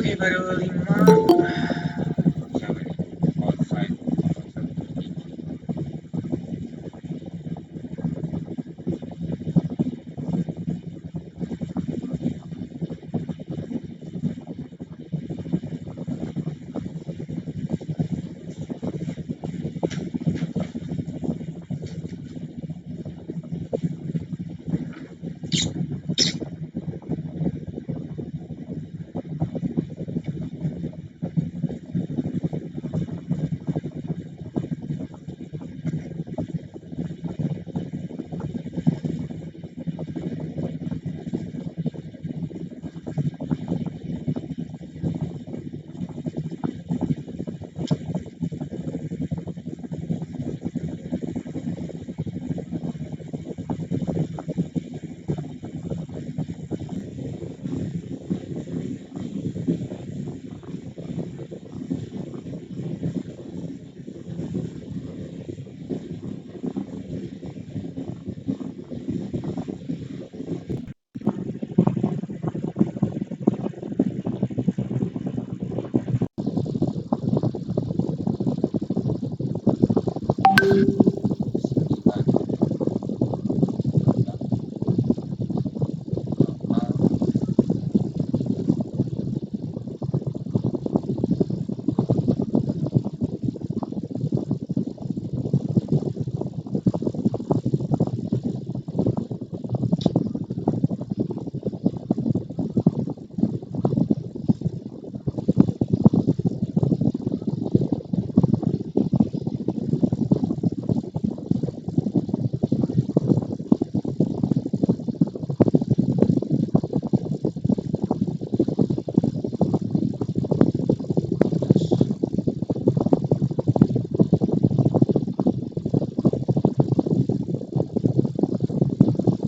Oke, baru 5. Siapa nih? Outside.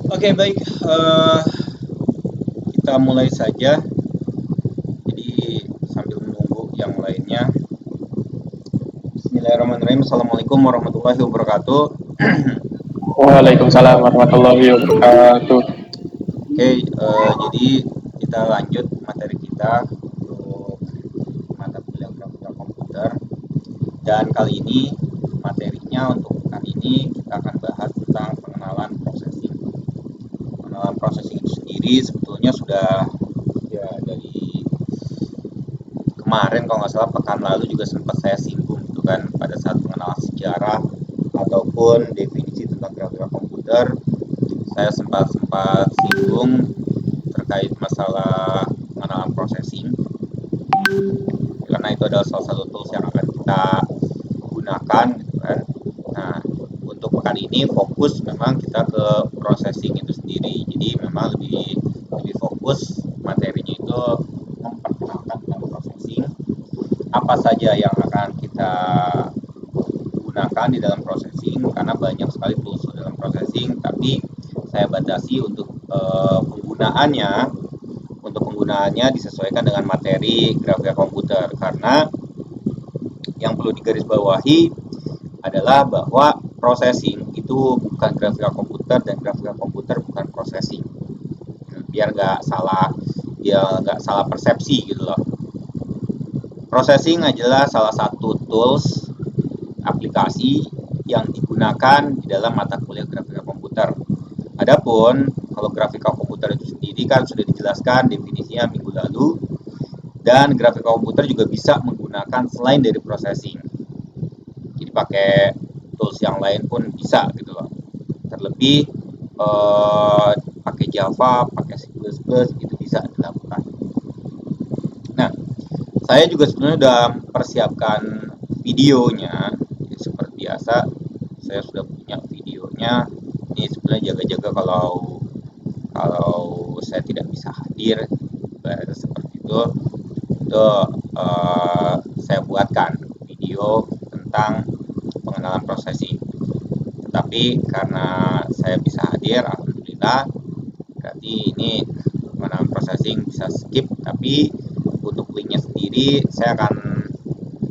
Oke, baik. Kita mulai saja. Jadi sambil menunggu yang lainnya. Bismillahirrahmanirrahim. Assalamualaikum warahmatullahi wabarakatuh. Waalaikumsalam warahmatullahi wabarakatuh. Oke, jadi kita lanjut materi kita untuk mata kuliah grafika komputer. Dan kali ini materinya untuk pekan ini kita akan bahas tentang pengenalan processing. Pengenalan processing itu sendiri sebetulnya sudah ya dari kemarin kalau nggak salah pekan lalu juga sempat saya singgung gitu kan pada saat pengenalan sejarah ataupun definisi tentang grafika komputer. Saya sempat singgung terkait masalah pengenalan processing karena itu adalah salah satu tools yang akan kita gunakan gitu kan. Nah, untuk pekan ini fokus memang kita ke processing itu sendiri. Jadi memang lebih fokus materinya itu memperkenalkan tentang processing, apa saja yang akan kita gunakan di dalam processing karena banyak sekali tools dalam processing, tapi saya batasi untuk penggunaannya disesuaikan dengan materi grafika komputer karena yang perlu digarisbawahi adalah bahwa processing itu bukan grafika komputer dan grafika komputer bukan processing, biar nggak salah persepsi gitu loh. Processing adalah salah satu tools aplikasi yang digunakan di dalam mata kuliah grafika komputer. Adapun kalau grafika komputer itu sendiri kan sudah dijelaskan definisinya minggu lalu, dan grafika komputer juga bisa menggunakan selain dari processing. Jadi pakai tools yang lain pun bisa gitu loh. Terlebih pakai Java, pakai C++ itu bisa dilakukan. Nah, saya juga sebenarnya sudah persiapkan videonya. Jadi seperti biasa, saya sudah punya videonya. Ini sebenarnya jaga-jaga kalau saya tidak bisa hadir, seperti itu saya buatkan video tentang pengenalan processing. Tetapi karena saya bisa hadir, alhamdulillah, berarti ini pengenalan processing bisa skip, tapi untuk linknya sendiri saya akan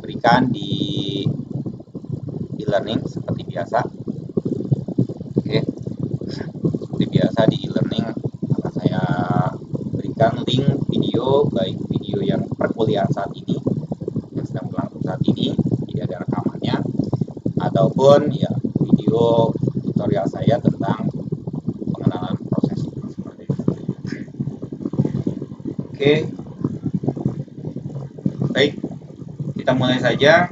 berikan di e-learning seperti biasa. Oke, seperti biasa di e-learning akan saya berikan link video, baik video yang perkuliahan saat ini yang sedang berlangsung saat ini, jadi ada rekamannya, ataupun ya video tutorial saya tentang pengenalan prosesing seperti itu. Oke, baik, kita mulai saja.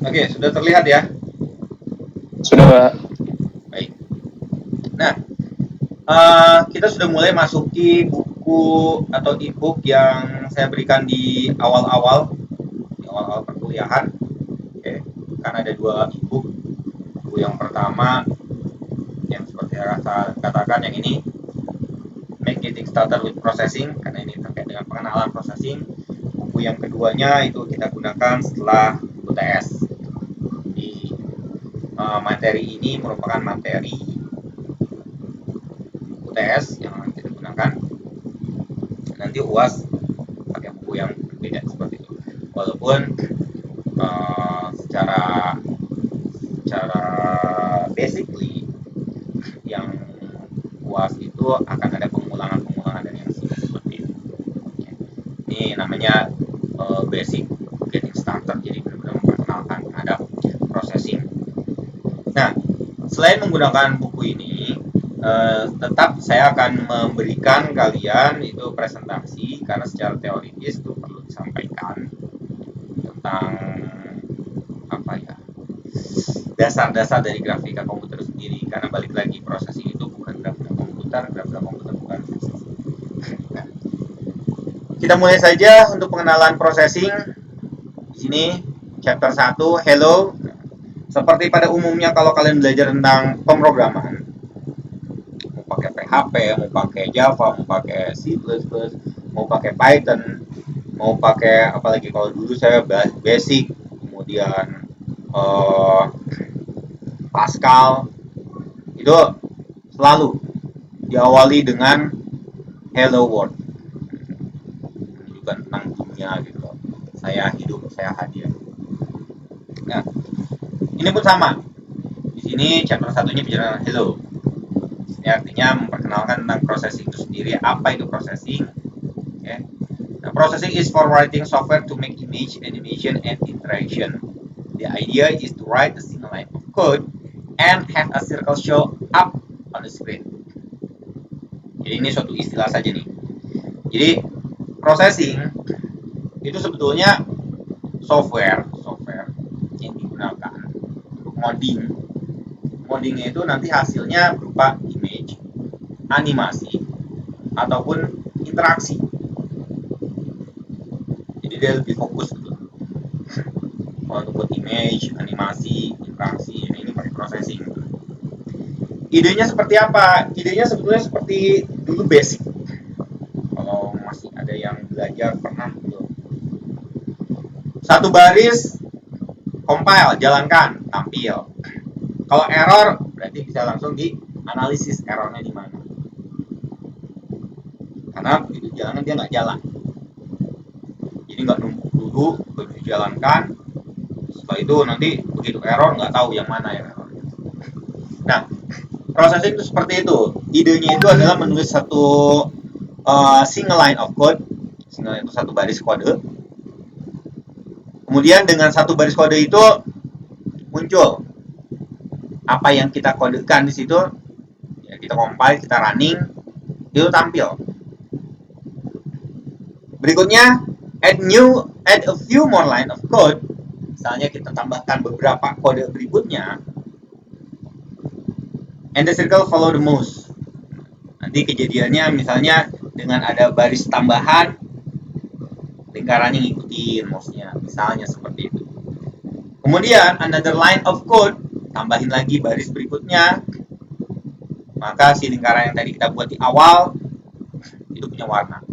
Oke, sudah terlihat ya? Sudah, Pak. Baik. Nah, kita sudah mulai masuki buku atau e-book yang saya berikan di awal-awal perkuliahan. Oke, karena ada 2 e-book. Buku yang pertama yang seperti saya katakan yang ini, Make Getting Started with Processing, karena ini terkait dengan pengenalan processing. Buku yang keduanya itu kita gunakan setelah UTS. Di materi ini merupakan materi UTS yang kita gunakan. Nanti UAS pakai buku yang berbeda seperti itu. Walaupun secara basically yang UAS itu akan ada pengulangan dari yang seperti itu. Ini namanya basic getting started, jadi benar-benar memperkenalkan terhadap processing. Nah, selain menggunakan buku ini, tetap saya akan memberikan kalian itu presentasi, karena secara teoritis itu perlu disampaikan tentang apa ya, dasar-dasar dari grafika komputer sendiri, karena balik lagi processing itu bukan grafika komputer bukan processing. Nah, kita mulai saja untuk pengenalan processing. Di sini chapter 1, hello. Seperti pada umumnya kalau kalian belajar tentang pemrograman, mau pakai PHP, mau pakai Java, mau pakai C++, mau pakai Python, mau pakai apalagi kalau dulu saya bahas basic, kemudian Pascal, itu selalu diawali dengan hello world, menunjukkan tentang dunia gitu loh. Saya hidup, saya hadir. Nah, ini pun sama. Di sini chapter satunya bicara hello. Ini artinya memperkenalkan tentang processing itu sendiri, apa itu processing. Okay. Now, processing is for writing software to make image, animation, and interaction. The idea is to write a single line of code and have a circle show up on the screen. Jadi ini suatu istilah saja nih. Jadi processing itu sebetulnya software yang digunakan untuk ngodingnya itu nanti hasilnya berupa image, animasi, ataupun interaksi. Jadi dia lebih fokus gitu. Kalau untuk buat image, animasi, interaksi, ini pakai processing. Idenya seperti apa? Idenya sebetulnya seperti dulu basic. Kalau masih ada yang belajar pernah gitu. Satu baris, compile, jalankan, tampil. Kalau error, berarti bisa langsung dianalisis errornya di mana. Karena begitu jalannya dia nggak jalan. Jadi nggak numpuk dulu, baru dijalankan. Setelah itu nanti begitu error nggak tahu yang mana ya error. Nah, processing itu seperti itu. Idenya itu adalah menulis satu single line of code. Single line itu satu baris kode. Kemudian dengan satu baris kode itu muncul apa yang kita kodekan di situ. Ya, kita compile, kita running, itu tampil. Berikutnya, add a few more line of code. Misalnya kita tambahkan beberapa kode berikutnya, and the circle follow the mouse. Nanti kejadiannya misalnya dengan ada baris tambahan, lingkarannya ngikutin mouse-nya, misalnya seperti itu. Kemudian another line of code, tambahin lagi baris berikutnya, maka si lingkaran yang tadi kita buat di awal itu punya warna.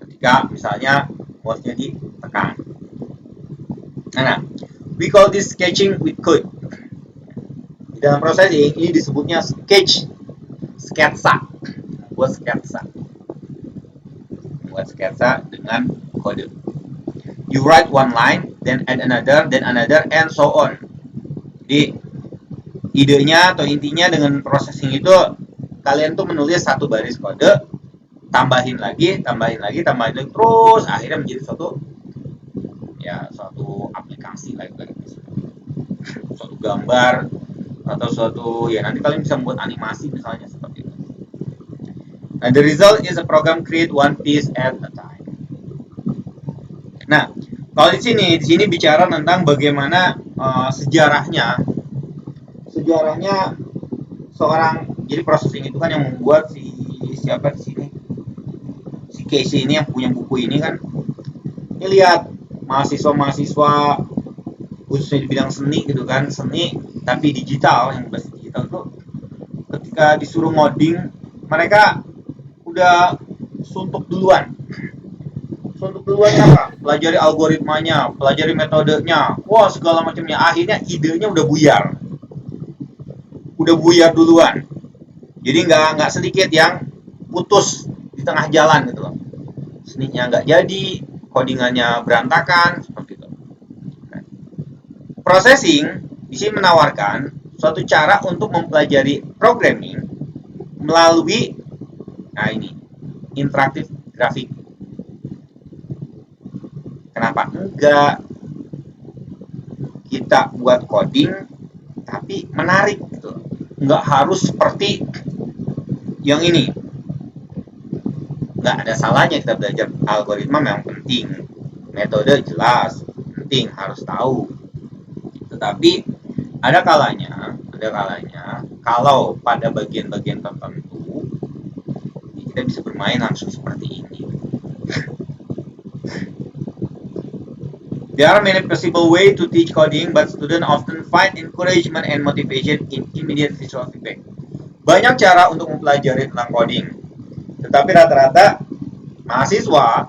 Ketika misalnya mouse-nya ditekan. Nah, we call this sketching with code. Di dalam processing ini disebutnya sketsa. Buat sketsa dengan kode. You write one line then add another, then another, and so on. Jadi idenya atau intinya dengan processing itu kalian tuh menulis satu baris kode, tambahin lagi, terus akhirnya menjadi suatu aplikasi lagi, suatu gambar atau suatu nanti kalian bisa membuat animasi misalnya seperti itu. And the result is a program create one piece at a time. Nah, kalau di sini bicara tentang bagaimana sejarahnya seorang, jadi processing itu kan yang membuat siapa di sini, si Casey ini yang punya buku ini kan, ini lihat mahasiswa khususnya di bidang seni gitu kan, seni tapi digital, yang bahasa digital tuh ketika disuruh ngoding mereka udah suntuk duluan apa? Pelajari algoritmanya, pelajari metodenya, wah segala macamnya, akhirnya idenya udah buyar duluan. Jadi nggak sedikit yang putus di tengah jalan gitu loh. Seninya nggak jadi, codingannya berantakan seperti itu. Processing di sini menawarkan suatu cara untuk mempelajari programming melalui interaktif grafik. Kenapa enggak kita buat coding tapi menarik gitu, nggak harus seperti yang ini. Nggak ada salahnya kita belajar algoritma, memang penting, metode jelas penting, harus tahu. Tetapi ada kalanya kalau pada bagian-bagian tertentu kita bisa bermain langsung seperti ini. There are many possible ways to teach coding, but students often find encouragement and motivation in immediate visual feedback. Banyak cara untuk mempelajari tentang coding, tetapi rata-rata mahasiswa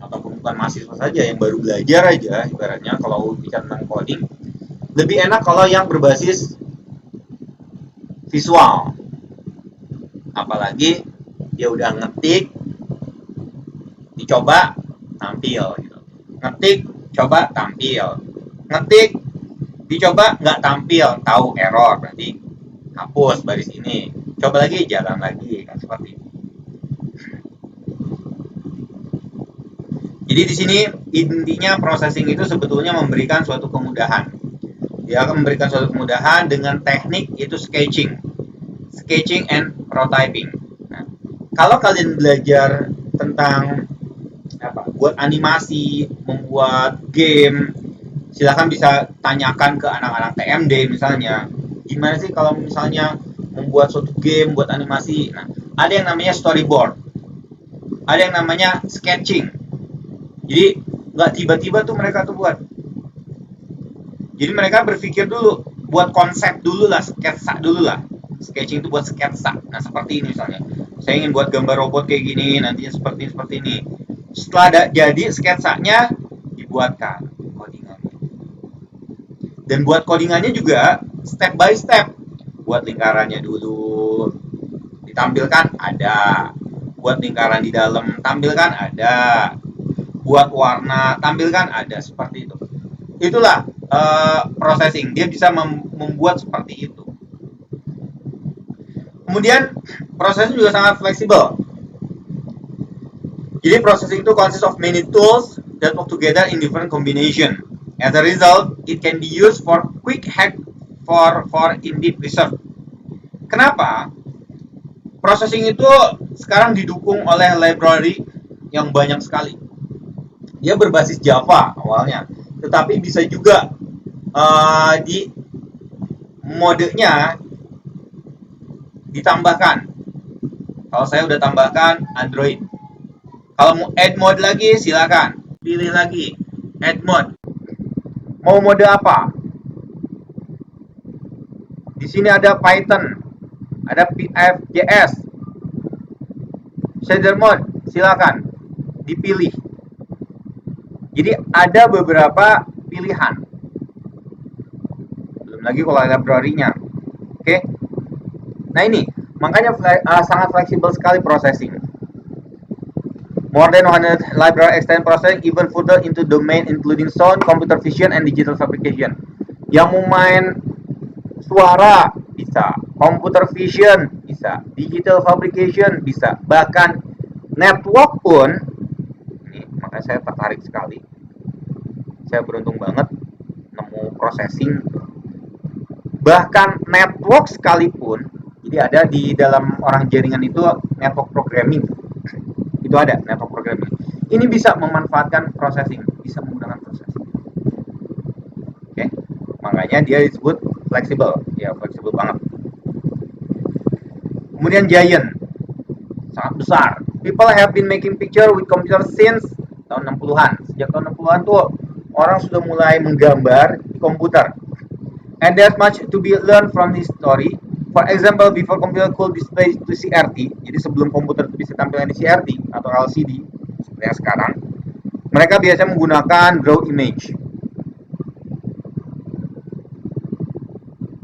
ataupun bukan mahasiswa saja yang baru belajar aja, ibaratnya kalau bicara tentang coding, lebih enak kalau yang berbasis visual. Apalagi dia udah ngetik, dicoba, tampil gitu. Ngetik, coba, tampil. Ngetik, dicoba, nggak tampil, tahu error, berarti hapus baris ini. Coba lagi, jalan lagi, kan seperti itu. Jadi di sini intinya processing itu sebetulnya memberikan suatu kemudahan. Dia akan memberikan suatu kemudahan dengan teknik itu sketching and prototyping. Nah, kalau kalian belajar tentang buat animasi, membuat game, silahkan bisa tanyakan ke anak-anak TMD misalnya, gimana sih kalau misalnya membuat suatu game, buat animasi. Nah, ada yang namanya storyboard, ada yang namanya sketching. Jadi nggak tiba-tiba tuh mereka tuh buat. Jadi mereka berpikir dulu, buat konsep dulu lah, sketsa dulu lah. Sketching itu buat sketsa. Nah seperti ini misalnya, saya ingin buat gambar robot kayak gini, nantinya seperti ini. Setelah jadi sketsanya, dibuatkan codingannya. Dan buat codingannya juga step by step. Buat lingkarannya dulu, ditampilkan ada. Buat lingkaran di dalam, tampilkan ada. Buat warna, tampilkan ada, seperti itu. Itulah processing, dia bisa membuat seperti itu. Kemudian processing juga sangat fleksibel. Jadi processing itu consists of many tools that work together in different combination. As a result, it can be used for quick hack for in-depth research. Kenapa? Processing itu sekarang didukung oleh library yang banyak sekali. Dia berbasis Java awalnya, tetapi bisa juga di modenya ditambahkan. Kalau saya udah tambahkan Android. Kalau mau add mode lagi, silakan pilih lagi add mode. Mau mode apa? Di sini ada Python, ada PFJS, shader mode, silakan dipilih. Jadi ada beberapa pilihan. Belum lagi kalau library-nya. Oke. Nah ini, makanya sangat fleksibel sekali processing. More than 100 library extend processing even further into domain including sound, computer vision, and digital fabrication. Yang mau main suara bisa, computer vision bisa, digital fabrication bisa, bahkan network pun. Ini makanya saya tertarik sekali. Saya beruntung banget nemu processing. Bahkan network sekalipun, jadi ada di dalam orang jaringan itu network programming. Itu ada network programming. Ini bisa memanfaatkan processing, bisa menggunakan processing. Oke, makanya dia disebut fleksibel, ya fleksibel banget. Kemudian giant, sangat besar. People have been making picture with computer since tahun 60-an. Sejak tahun 60-an tuh orang sudah mulai menggambar di komputer. And there's much to be learned from this story. For example, before computer could display to CRT, jadi sebelum komputer itu bisa tampilkan di CRT atau LCD seperti yang sekarang, mereka biasanya menggunakan draw image.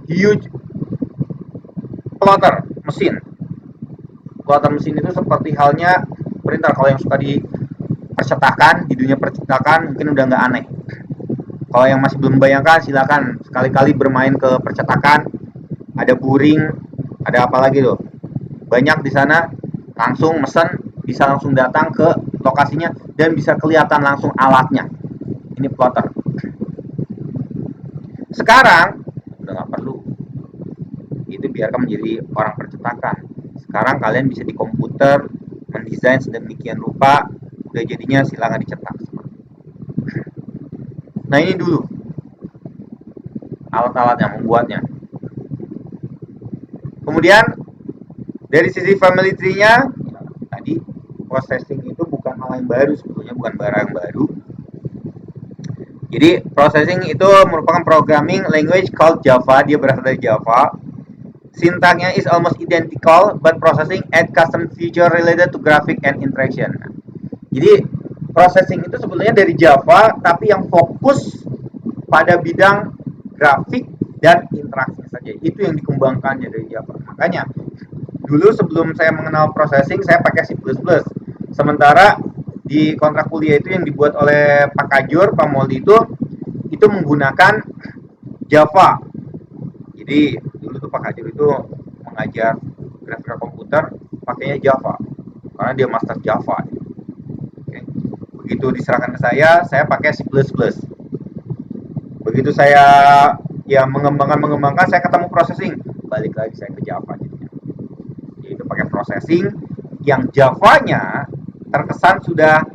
Huge plotter mesin. Plotter mesin itu seperti halnya printer. Kalau yang suka di percetakan, di dunia percetakan mungkin udah nggak aneh. Kalau yang masih belum membayangkan, silakan sekali-kali bermain ke percetakan. Ada buring, ada apa lagi tuh? Banyak di sana, langsung mesen, bisa langsung datang ke lokasinya dan bisa kelihatan langsung alatnya. Ini plotter. Sekarang udah nggak perlu. Itu biarkan menjadi orang percetakan. Sekarang kalian bisa di komputer mendesain sedemikian rupa, udah jadinya silakan dicetak. Nah ini dulu alat-alat yang membuatnya. Kemudian dari sisi family tree-nya, tadi processing itu bukan hal yang baru sebetulnya, bukan barang yang baru. Jadi processing itu merupakan programming language called Java, dia berasal dari Java. Syntaxnya is almost identical, but processing add custom feature related to graphic and interaction. Jadi processing itu sebetulnya dari Java, tapi yang fokus pada bidang grafik dan interaksi saja. Itu yang dikembangkannya dari Java. Makanya dulu sebelum saya mengenal processing, saya pakai C++. Sementara di kontrak kuliah itu yang dibuat oleh Pak Kajur, Pak Moldi itu menggunakan Java. Jadi dulu tuh Pak Kajur itu mengajar grafika komputer pakainya Java karena dia master Java. Oke. Begitu diserahkan ke saya pakai C++. Begitu saya ya mengembangkan, saya ketemu processing, balik lagi saya ke Java jadinya. Yaitu pakai processing yang Javanya terkesan sudah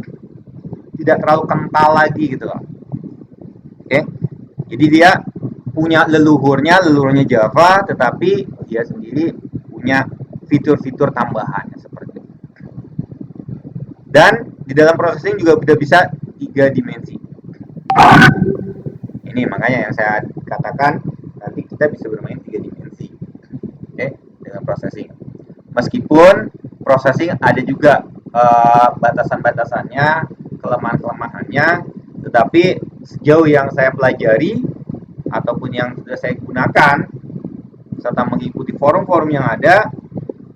tidak terlalu kental lagi gitu loh. Oke. Jadi dia punya leluhurnya Java, tetapi dia sendiri punya fitur-fitur tambahannya seperti itu. Dan di dalam processing juga sudah bisa 3 dimensi. Ini makanya yang saya katakan nanti kita bisa bermain 3 dimensi. Oke, dengan processing. Meskipun processing ada juga batasan-batasannya, kelemahan-kelemahannya, tetapi sejauh yang saya pelajari ataupun yang sudah saya gunakan serta mengikuti forum-forum yang ada,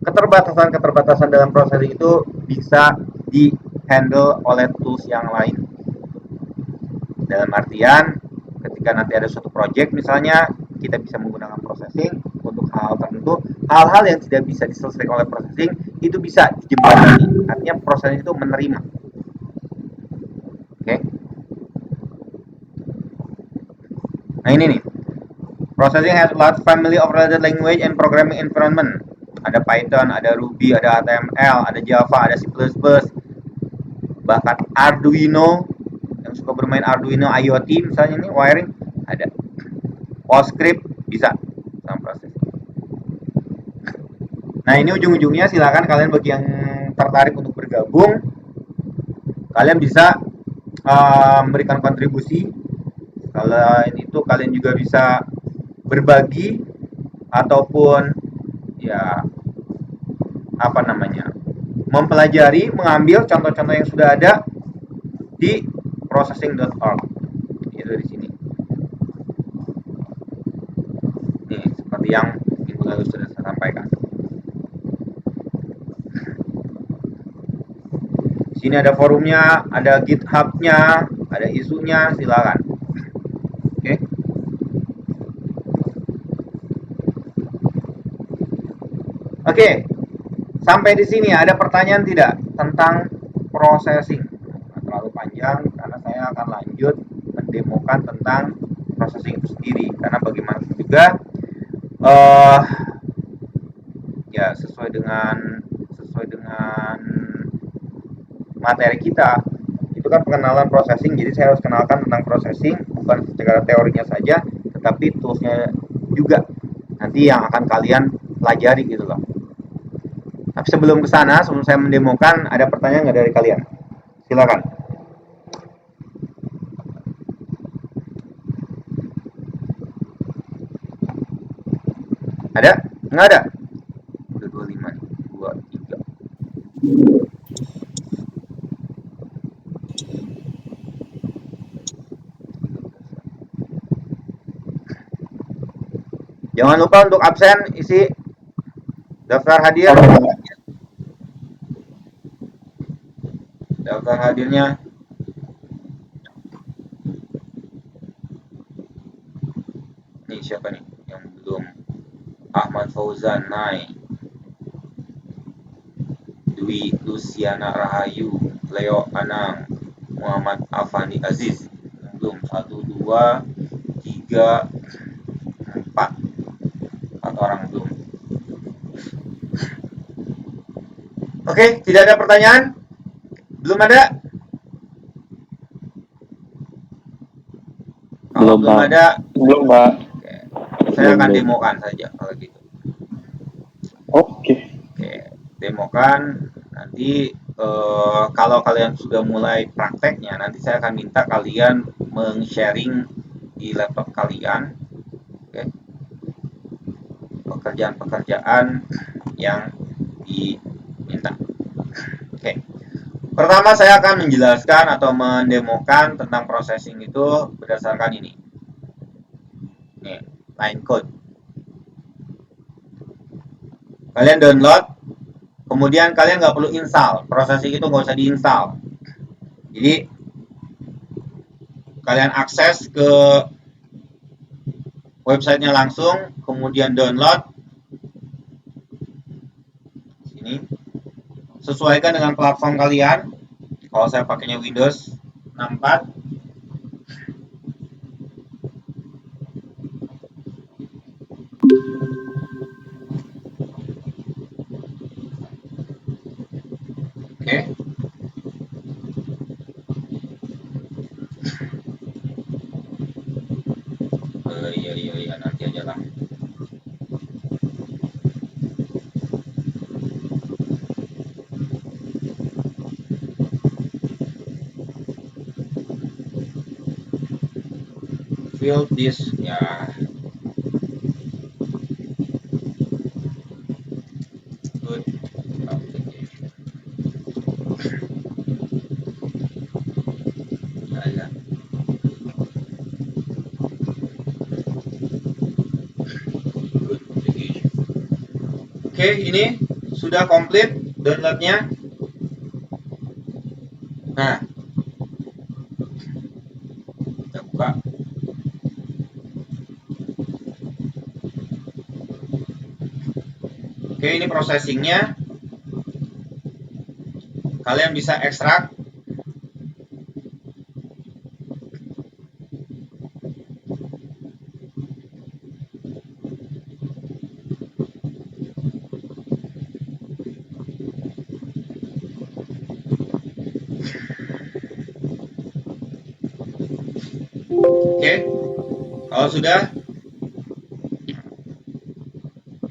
keterbatasan-keterbatasan dalam processing itu bisa di-handle oleh tools yang lain. Dalam artian ketika nanti ada suatu project misalnya, kita bisa menggunakan processing untuk hal tertentu, hal-hal yang tidak bisa diselesaikan oleh processing itu bisa dijembatani. Artinya processing itu menerima. Oke. Nah ini nih. Processing has a large family of related language and programming environment. Ada Python, ada Ruby, ada HTML, ada Java, ada C++, bahkan Arduino, yang suka bermain Arduino IoT misalnya nih, wiring, ada. PostScript bisa sama proses. Nah ini ujung-ujungnya silakan kalian bagi yang tertarik untuk bergabung, kalian bisa memberikan kontribusi. Selain itu kalian juga bisa berbagi ataupun ya apa namanya, mempelajari, mengambil contoh-contoh yang sudah ada di processing.org. Itu di sini. Nih, seperti yang minggu lalu sudah saya sampaikan. Sini ada forumnya, ada GitHub-nya, ada isunya, silakan. Oke. Oke. Sampai di sini ada pertanyaan tidak tentang processing? Nggak terlalu panjang karena saya akan lanjut mendemokan tentang processing itu sendiri, karena bagaimanapun juga ya sesuai dengan materi kita itu kan pengenalan processing, jadi saya harus kenalkan tentang processing bukan secara teorinya saja tetapi toolsnya juga nanti yang akan kalian pelajari gitu loh. Tapi sebelum ke sana, sebelum saya mendemokan, ada pertanyaan nggak dari kalian? Silakan. Ada? Nggak ada? Udah 25 nih. 23. Jangan lupa untuk absen isi daftar hadir. Daftar hadirnya. Nih siapa nih yang belum? Ahmad Fauzan Nai, Dwi Luciana Rahayu, Leo Anang, Muhammad Afandi Aziz. Belum. 1, 2, 3, 4. 4 orang belum. Oke, tidak ada pertanyaan? Belum ada? Kalau belum Pak. ada, Belum, Pak. oke, saya akan demokan saja kalau gitu. Oke. Oke, demokan nanti kalau kalian sudah mulai prakteknya, nanti saya akan minta kalian meng-sharing di laptop kalian, oke, pekerjaan-pekerjaan yang diminta. Oke, pertama saya akan menjelaskan atau mendemokan tentang processing itu berdasarkan ini. Nih, line code. Kalian download, kemudian kalian nggak perlu install, processing itu nggak usah diinstal. Jadi kalian akses ke websitenya langsung, kemudian download. Sini, sesuaikan dengan platform kalian. Kalau saya pakainya Windows 64. Oke. Iya, nanti aja lah. Fill this ya. Good application. Ada. Good application. Oke, ini sudah komplit downloadnya. Nah, kita buka. Oke, ini processingnya. Kalian bisa ekstrak. Oke, kalau sudah,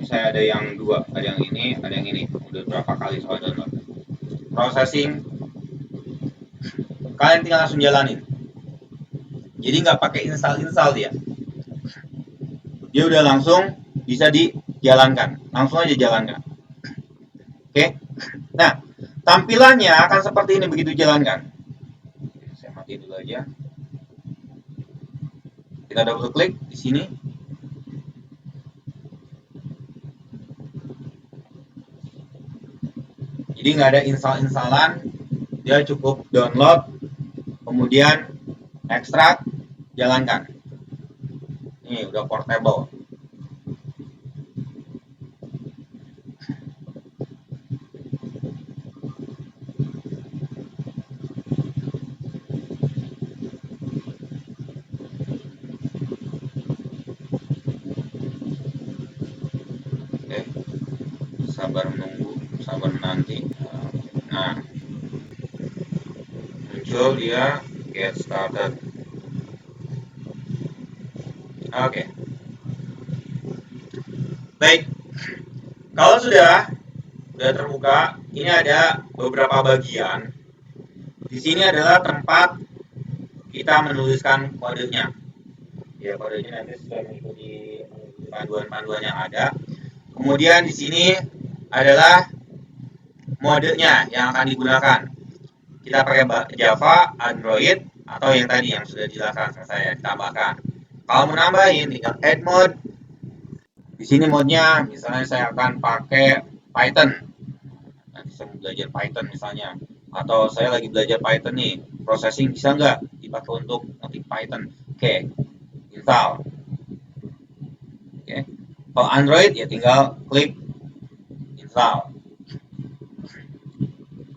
saya ada yang dua, ada yang ini, ada yang ini. Udah berapa kali soal download. Processing, kalian tinggal langsung jalanin. Jadi nggak pakai install dia. Dia udah langsung bisa dijalankan. Langsung aja jalankan. Oke. Nah, tampilannya akan seperti ini begitu jalankan. Saya mati dulu aja. Kita double klik di sini. Jadi nggak ada install-installan, Dia cukup download, kemudian ekstrak, jalankan. Ini udah portable. Oke, sabar menunggu, sabar menanti. Nah, muncul dia get started. Oke, baik. Kalau sudah terbuka, ini ada beberapa bagian. Di sini adalah tempat kita menuliskan kodenya. Ya, kodenya nanti sesuai mengikuti panduan-panduan yang ada. Kemudian di sini adalah modenya yang akan digunakan. Kita pakai Java, Android, atau yang tadi yang sudah dijelaskan sama saya ditambahkan. Kalau mau nambahin, tinggal add mode. Di sini modenya, misalnya saya akan pakai Python. Nanti saya mau belajar Python misalnya. Atau saya lagi belajar Python nih, processing bisa nggak dipakai untuk ngetik Python? Oke, install. Oke. Kalau Android ya tinggal klik install.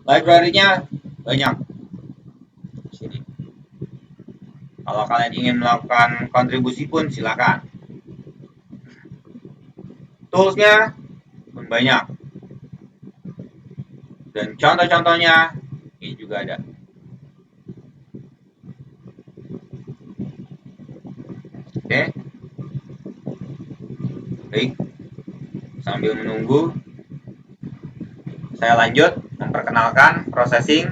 Library-nya banyak. Di sini. Kalau kalian ingin melakukan kontribusi pun silakan. Tools-nya pun banyak. Dan contoh-contohnya ini juga ada. Oke. Baik. Sambil menunggu, saya lanjut memperkenalkan processing.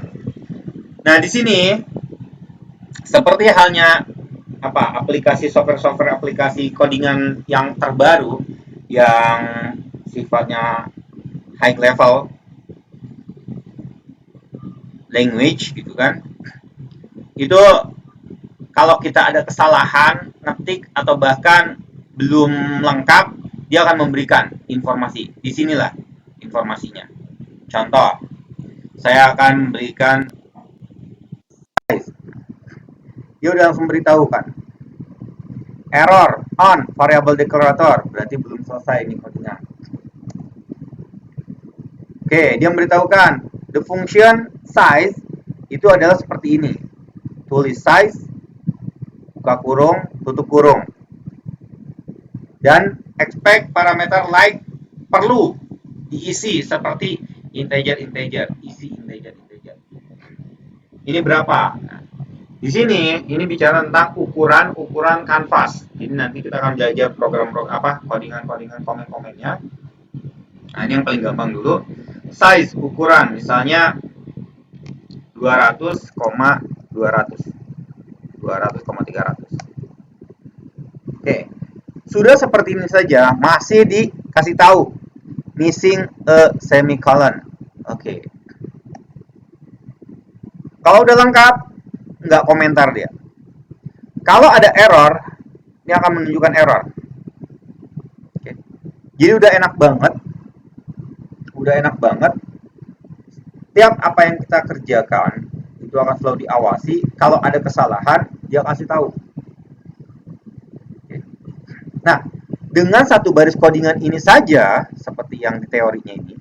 Nah, di sini seperti halnya aplikasi software aplikasi codingan yang terbaru yang sifatnya high level language gitu kan. Itu kalau kita ada kesalahan ngetik atau bahkan belum lengkap, dia akan memberikan informasi. Di sinilah informasinya. Contoh, saya akan berikan dia udah langsung beritahukan error on variable declarator, berarti belum selesai ini codingnya. Oke, dia memberitahukan the function size itu adalah seperti ini, tulis size, buka kurung, tutup kurung, dan expect parameter like perlu diisi seperti integer, isi integer. Ini berapa? Nah, di sini ini bicara tentang ukuran kanvas. Jadi nanti kita akan belajar program-program codingan komen-komennya. Nah, ini yang paling gampang dulu. Size ukuran misalnya 200,300. Oke. Sudah seperti ini saja, masih dikasih tahu missing a semicolon. Oke. Kalau udah lengkap, nggak komentar dia. Kalau ada error, ini akan menunjukkan error. Oke. Jadi udah enak banget. Tiap apa yang kita kerjakan itu akan selalu diawasi. Kalau ada kesalahan, dia kasih tahu. Oke. Nah, dengan satu baris codingan ini saja, seperti yang di teorinya ini,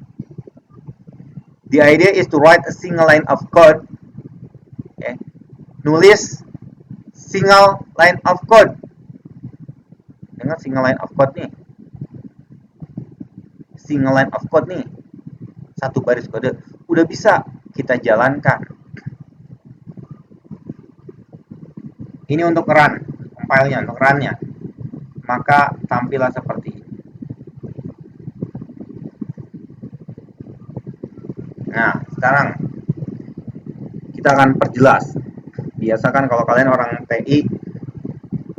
the idea is to write a single line of code. Okay. Nulis single line of code. Dengan single line of code nih. Single line of code nih. Satu baris kode. Udah bisa kita jalankan. Ini untuk run. Compile-nya, untuk run-nya. Maka tampilah seperti ini. Nah, sekarang kita akan perjelas. Biasa kan kalau kalian orang TI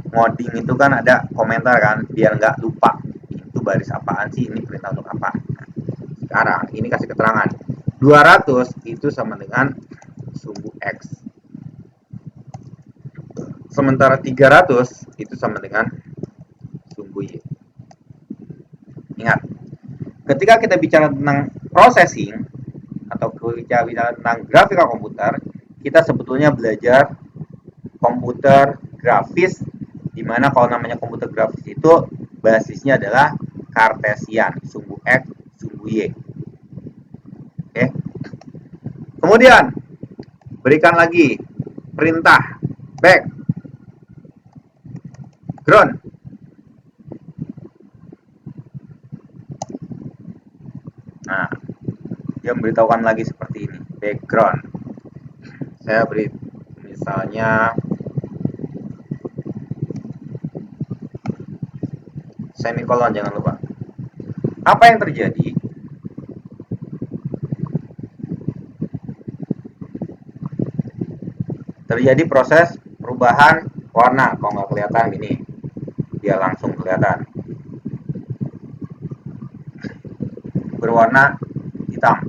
ngoding itu kan ada komentar kan, biar nggak lupa itu baris apaan sih, ini perintah untuk apa. Nah, sekarang ini kasih keterangan 200 itu sama dengan sumbu X, sementara 300 itu sama dengan sumbu Y. Ingat, ketika kita bicara tentang processing atau bicara tentang grafika komputer, kita sebetulnya belajar komputer grafis, di mana kalau namanya komputer grafis itu basisnya adalah Kartesian, sumbu X, sumbu Y. Oke. Kemudian berikan lagi perintah background. Nah, dia memberitahukan lagi seperti ini, background. Saya beri misalnya semikolon, jangan lupa. Apa yang terjadi? Terjadi proses perubahan warna. Kalau nggak kelihatan gini, dia langsung kelihatan berwarna hitam.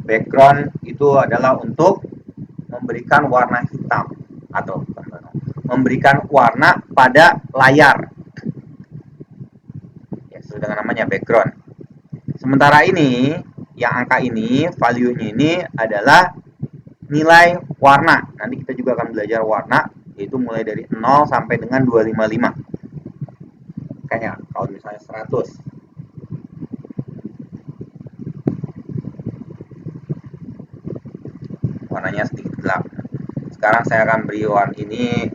Background itu adalah untuk memberikan warna hitam atau memberikan warna pada layar. Ya, sesuai dengan namanya background. Sementara ini, yang angka ini, value-nya ini adalah nilai warna. Nanti kita juga akan belajar warna, yaitu mulai dari 0 sampai dengan 255. Kayaknya kalau misalnya 100. Warnanya sedikit gelap. Sekarang saya akan beri warna ini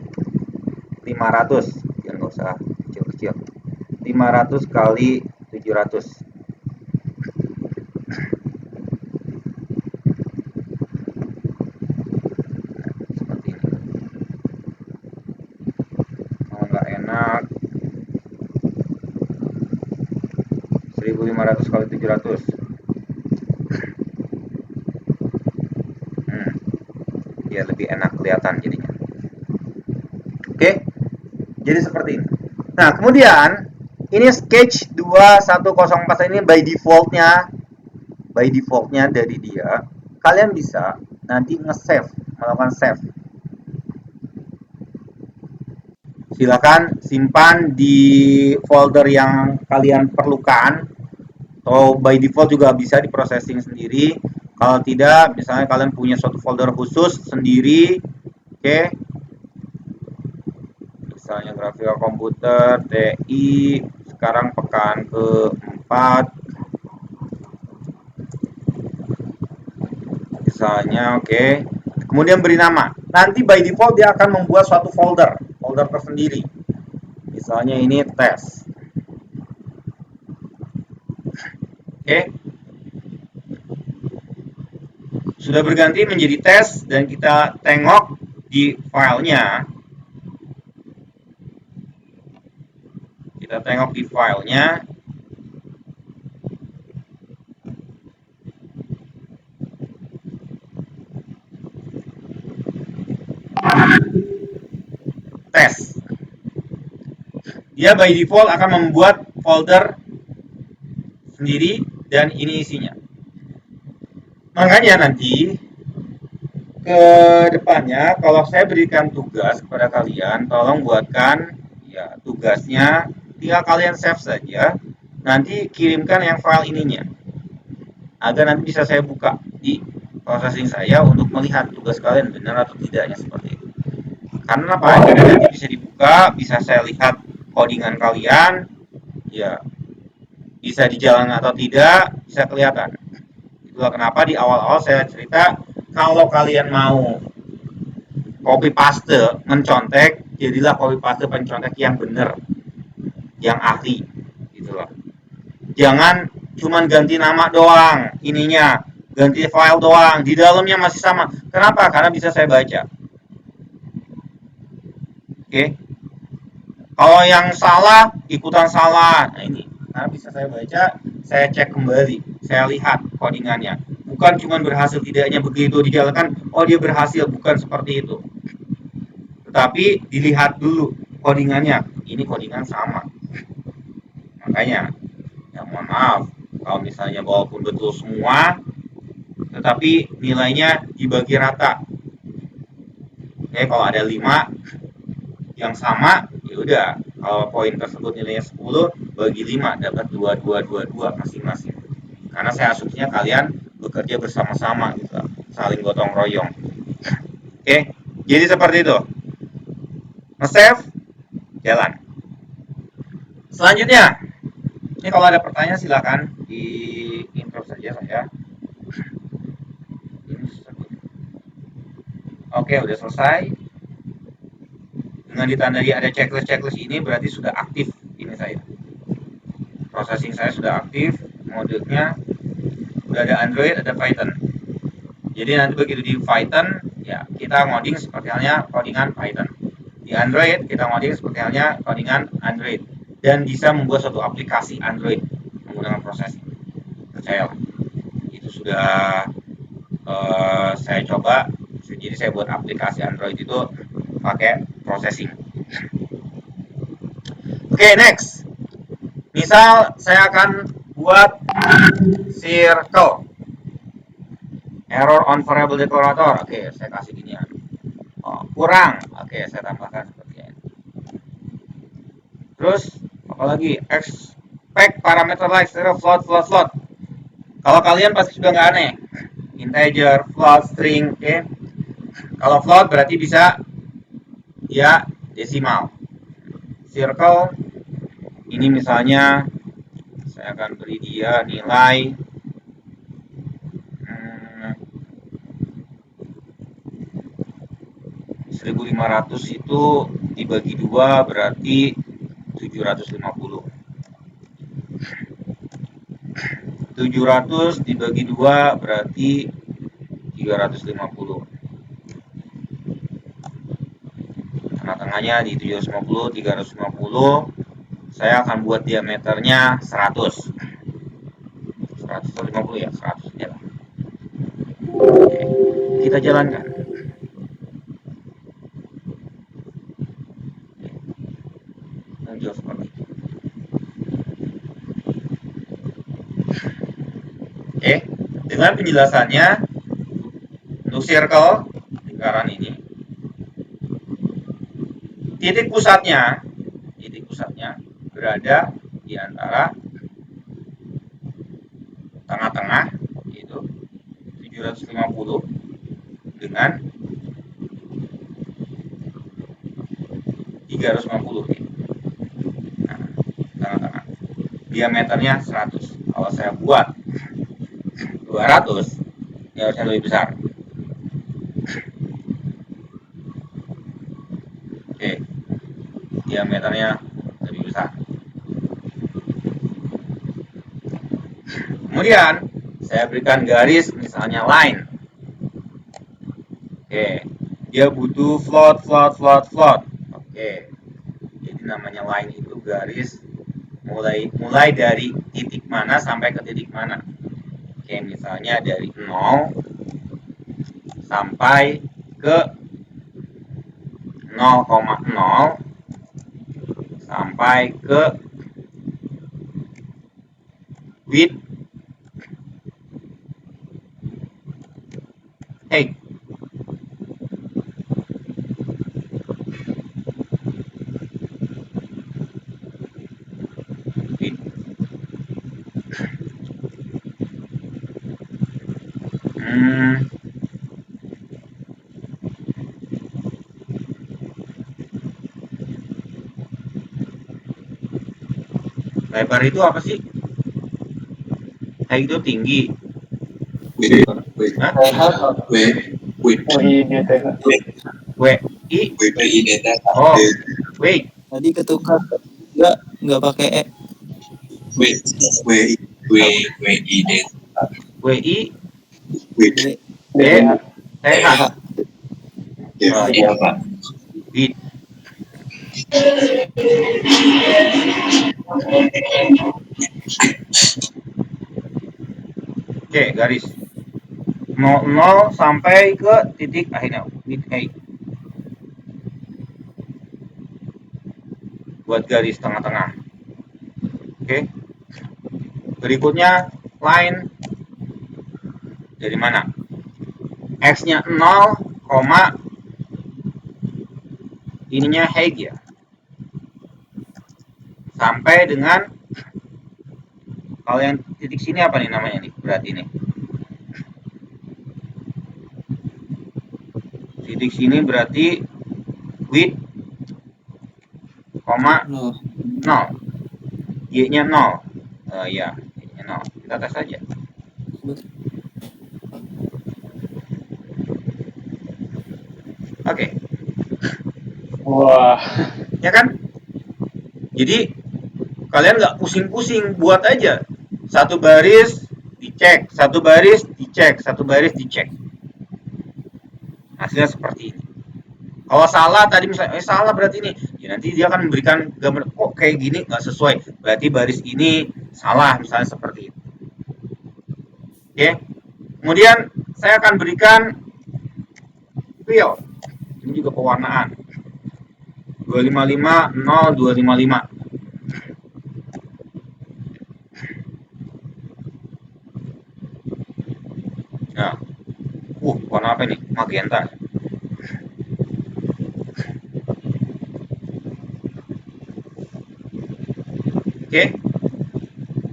500. Jangan nggak usah kecil-kecil. 500 kali 700. Enak, 1500 kali 700. Ya lebih enak kelihatan jadinya. Oke, jadi seperti ini. Nah, kemudian ini sketch 2104 ini by defaultnya dari dia. Kalian bisa nanti nge-save, melakukan save. Silakan simpan di folder yang kalian perlukan, atau by default juga bisa di processing sendiri. Kalau tidak, misalnya kalian punya suatu folder khusus sendiri, oke. Misalnya grafika komputer TI, sekarang pekan ke-4. Misalnya, oke. Kemudian beri nama. Nanti by default dia akan membuat suatu folder tersendiri. Misalnya ini tes. Oke. Sudah berganti menjadi tes dan kita tengok di filenya. Kita tengok di filenya. Tes. Dia by default akan membuat folder sendiri dan ini isinya. Makanya nanti ke depannya kalau saya berikan tugas kepada kalian, tolong buatkan ya tugasnya, tinggal kalian save saja. Nanti kirimkan yang file ininya, agar nanti bisa saya buka di processing saya untuk melihat tugas kalian benar atau tidaknya seperti itu. Karena apa? Jadi nanti bisa dibuka, bisa saya lihat codingan kalian, ya bisa dijalankan atau tidak, bisa kelihatan. Itulah kenapa di awal-awal saya cerita, kalau kalian mau copy paste, mencontek, jadilah copy paste pencontek yang benar, yang ahli, gitu loh. Jangan cuman ganti nama doang, ininya, ganti file doang, di dalamnya masih sama. Kenapa? Karena bisa saya baca. Oke. Kalau yang salah, ikutan salah. Nah ini, karena bisa saya baca, saya cek kembali, saya lihat codingannya. Bukan cuma berhasil tidaknya begitu dijalankan, oh dia berhasil, bukan seperti itu. Tetapi dilihat dulu codingannya, ini codingan sama. Makanya, ya mohon maaf, kalau misalnya walaupun betul semua, tetapi nilainya dibagi rata. Oke, kalau ada 5 yang sama, ya udah, kalau poin tersebut nilainya 10 bagi 5 dapat 2222 masing-masing. Karena saya asumsinya kalian bekerja bersama-sama gitu, saling gotong royong. Oke, jadi seperti itu. Nge-save, jalan. Selanjutnya, ini kalau ada pertanyaan silakan di intro saja saya. Oke, udah selesai. Dengan ditandai ada checklist ini berarti sudah aktif ini saya. Processing saya sudah aktif, modenya udah ada Android, ada Python. Jadi nanti begitu di Python, ya kita ngoding seperti halnya codingan Python. Di Android kita ngoding seperti halnya codingan Android dan bisa membuat suatu aplikasi Android menggunakan processing. Percayalah, itu sudah saya coba. Jadi saya buat aplikasi Android itu pakai processing. Oke, next. Misal saya akan buat circle. Error on variable decorator. Oke, saya kasih gini ya. Oh, kurang. Oke, saya tambahkan seperti ini. Terus apalagi expect parameter like float. Kalau kalian pasti sudah nggak aneh. Integer, float, string, oke. Kalau float berarti bisa ya desimal. Circle ini misalnya saya akan beri dia nilai 1500 itu dibagi 2 berarti 750. 700 dibagi 2 berarti 350. Tengah-tengahnya di 750, 350. Saya akan buat diameternya 100. 150 ya, 100 ya. Oke, kita jalankan. Muncul seperti itu. Oke, dengan penjelasannya untuk circle lingkaran ini, titik pusatnya berada di antara tengah-tengah yaitu 750 dengan 350. Nah, tengah-tengah. Diameternya 100. Kalau saya buat 200, ini harusnya lebih besar. Oke, diameternya lebih besar. Kemudian saya berikan garis, misalnya line. Oke, dia butuh float. Oke, jadi namanya line itu garis mulai dari titik mana sampai ke titik mana. Oke, misalnya dari 0 sampai ke 0,0 sampai ke width height. Lebar itu apa sih? Height itu tinggi. Oh, wait. Tadi ketukar nggak pakai e. WI Iya, Pak. Width. Oke, garis 0 sampai ke titik akhirnya width height. Buat garis tengah-tengah. Oke. Berikutnya line dari mana? X-nya 0, ininya height ya. Sampai dengan kalau yang titik sini apa nih namanya nih? Berarti nih. Titik sini berarti width, koma, No. 0. Y-nya 0. Ya, Y-nya 0. Kita tes aja. Oke. Wah. Ya kan? Jadi kalian nggak pusing-pusing, buat aja. Satu baris dicek, satu baris dicek, satu baris dicek. Hasilnya seperti ini. Kalau salah tadi misalnya, salah berarti ini, ya nanti dia akan memberikan gambar, kok kayak gini nggak sesuai, berarti baris ini salah, misalnya seperti itu. Oke, kemudian saya akan berikan fill, ini juga pewarnaan, 255 0255. Nah, warna apa ini? Magenta. Oke,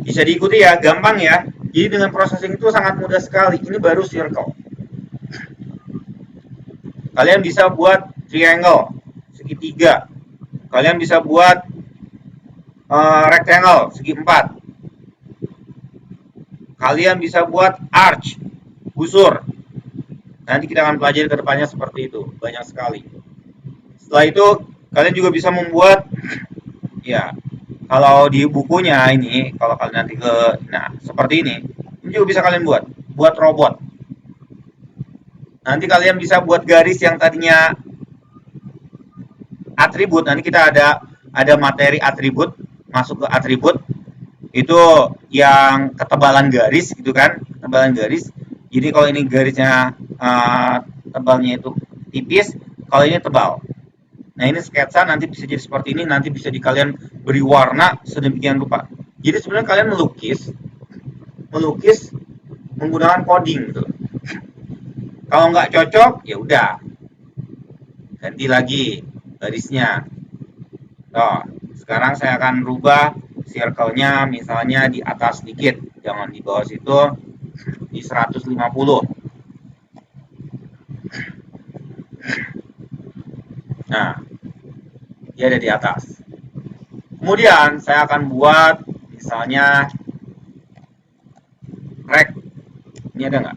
bisa diikuti ya, gampang ya. Jadi dengan processing itu sangat mudah sekali. Ini baru circle. Kalian bisa buat triangle, segitiga. Kalian bisa buat rectangle, segi 4. Kalian bisa buat arch, busur. Nanti kita akan pelajari ke depannya seperti itu, banyak sekali. Setelah itu kalian juga bisa membuat, ya kalau di bukunya ini, kalau kalian nanti ke, nah seperti ini juga bisa kalian buat robot. Nanti kalian bisa buat garis yang tadinya atribut, nanti kita ada materi atribut, masuk ke atribut, itu yang ketebalan garis gitu kan, ketebalan garis. Jadi kalau ini garisnya tebalnya itu tipis, kalau ini tebal. Nah ini sketsa nanti bisa jadi seperti ini, nanti bisa kalian beri warna sedemikian rupa. Jadi sebenarnya kalian melukis menggunakan coding gitu. Kalau nggak cocok, ya udah ganti lagi garisnya. Nah, sekarang saya akan rubah circle-nya misalnya di atas sedikit, jangan di bawah situ, di 150. Nah, dia ada di atas. Kemudian saya akan buat misalnya rek. Ini ada nggak?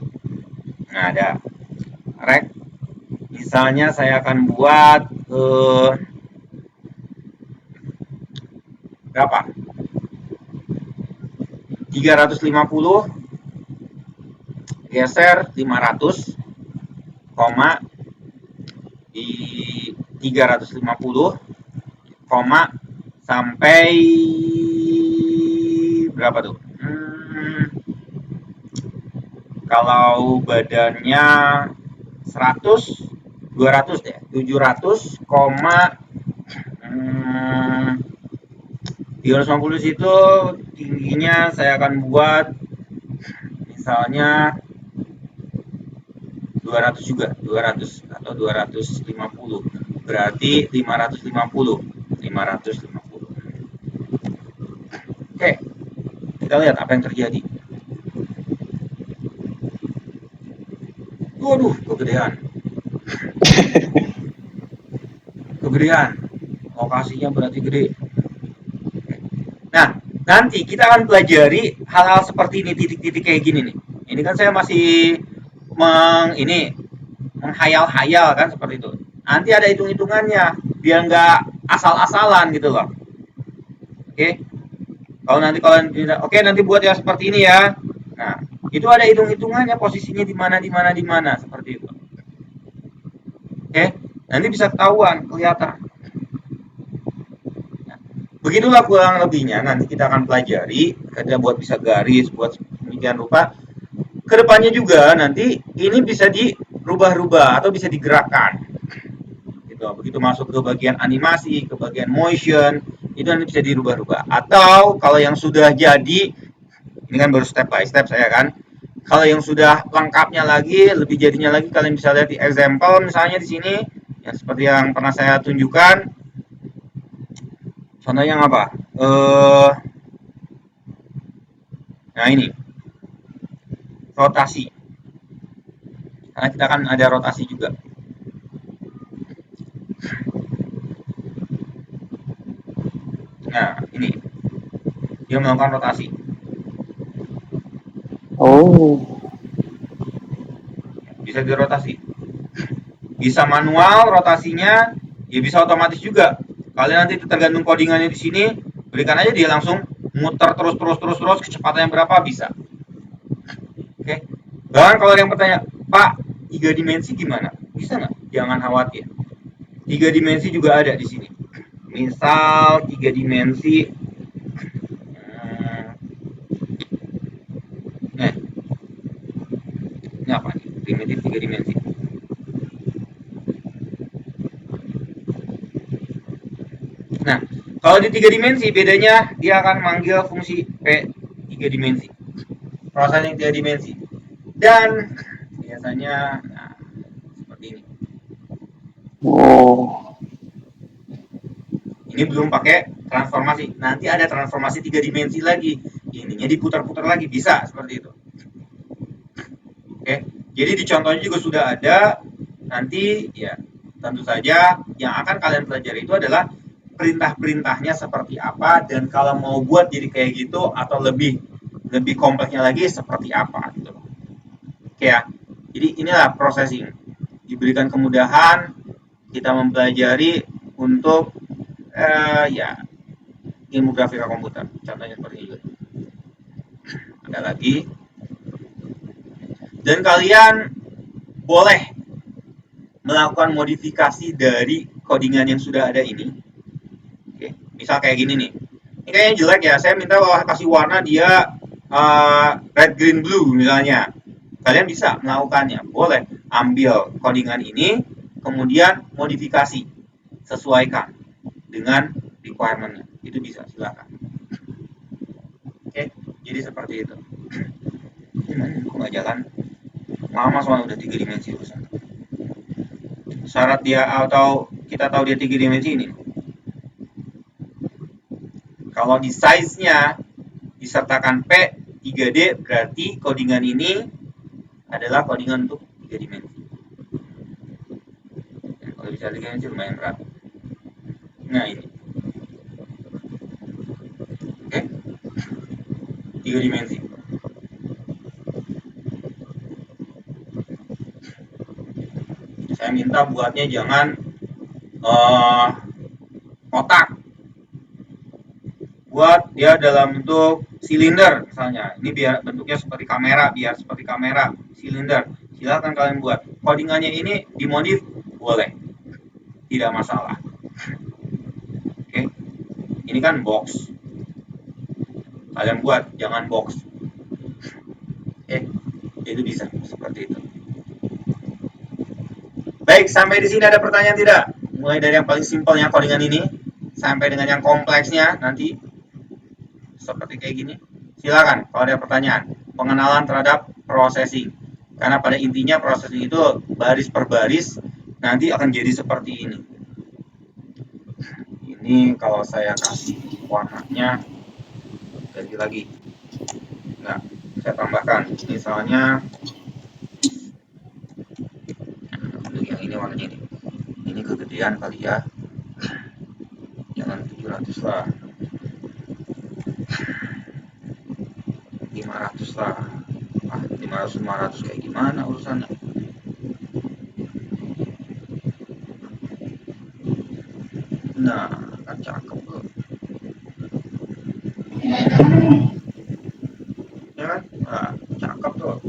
Nah, ada rek. Misalnya saya akan buat berapa? 350 geser 500, koma di 350, koma sampai berapa tuh? Kalau badannya 100, 200 deh, 700, koma 350 situ tingginya saya akan buat misalnya 200 juga, 200 atau 250. Berarti 550. 550. Oke. Kita lihat apa yang terjadi. Waduh, kegedean. Kegedean. Lokasinya berarti gede. Nah, nanti kita akan pelajari hal-hal seperti ini, titik-titik kayak gini nih. Ini kan saya masih menghayal-hayal kan seperti itu. Nanti ada hitung-hitungannya, biar nggak asal-asalan gitu loh. Oke, kalau nanti kalian oke nanti buat yang seperti ini ya. Nah, itu ada hitung-hitungannya, posisinya di mana di mana di mana seperti itu. Oke, nanti bisa ketahuan, kelihatan. Begitulah kurang lebihnya, nanti kita akan pelajari, kita buat bisa garis, buat demikian rupa. Kedepannya juga nanti ini bisa dirubah-rubah atau bisa digerakkan. Gitu. Begitu masuk ke bagian animasi, ke bagian motion, itu nanti bisa dirubah-rubah. Atau kalau yang sudah jadi, ini kan baru step by step saya kan. Kalau yang sudah lengkapnya lagi, lebih jadinya lagi, kalian bisa lihat di example misalnya di sini, ya seperti yang pernah saya tunjukkan. Contohnya apa? Nah ini rotasi, karena kita kan ada rotasi juga. dia melakukan rotasi. Oh. Bisa dirotasi. Bisa manual rotasinya, ya bisa otomatis juga. Kalian nanti tergantung codingannya di sini, berikan aja dia langsung muter terus kecepatannya berapa bisa. Oke. Bahkan kalau ada yang bertanya, Pak, 3 dimensi gimana? Bisa nggak? Jangan khawatir. 3 dimensi juga ada di sini. Misal 3 dimensi, ini apa nih? Primitif 3 dimensi. Nah, kalau di 3 dimensi bedanya dia akan manggil fungsi P 3 dimensi. Prosesnya 3 dimensi. Dan biasanya seperti ini. Oh. Ini belum pakai transformasi. Nanti ada transformasi 3 dimensi lagi. Ininya diputar-putar lagi, bisa seperti itu. Oke. Jadi di contohnya juga sudah ada. Nanti ya tentu saja yang akan kalian pelajari itu adalah perintah-perintahnya seperti apa, dan kalau mau buat jadi kayak gitu atau lebih kompleksnya lagi seperti apa gitu. Oke ya. Jadi inilah processing. Diberikan kemudahan kita mempelajari untuk ya ilmu grafika komputer. Contohnya seperti itu. Ada lagi. Dan kalian boleh melakukan modifikasi dari codingan yang sudah ada ini. Oke, misal kayak gini nih. Ini kayaknya jelek ya. Saya minta kasih warna dia red, green, blue misalnya. Kalian bisa melakukannya. Boleh ambil codingan ini, kemudian modifikasi, sesuaikan dengan requirement-nya. Itu bisa, silakan. Oke, jadi seperti itu. Gimana? Kok nggak jalan? Lama soalnya udah 3 dimensi urusan. Syarat dia atau kita tahu dia 3 dimensi ini. Kalau di size-nya disertakan P 3D, berarti codingan ini adalah codingan untuk 3 dimensi. Nah, kalau bisa 3 dimensi lumayan berat. Nah ini. Oke. 3 dimensi. Saya minta buatnya jangan kotak. Buat dia dalam bentuk silinder misalnya. Ini biar bentuknya seperti kamera, biar seperti kamera, silinder. Silakan kalian buat. Codingannya ini dimodif boleh. Tidak masalah. Oke. Ini kan box. Kalian buat, jangan box. Itu bisa seperti itu. Baik, sampai di sini ada pertanyaan tidak? Mulai dari yang paling simpelnya codingan ini sampai dengan yang kompleksnya nanti seperti kayak gini. Silakan kalau ada pertanyaan. Pengenalan terhadap processing. Karena pada intinya processing itu baris per baris nanti akan jadi seperti ini. Ini kalau saya kasih warnanya ganti lagi. Nah, saya tambahkan misalnya yang ini warnanya ini kegedean kali ya, jangan 700 lah, 500 lah. 500 kayak gimana urusannya. Nah, kan cakep loh ya kan. Nah, cakep tuh.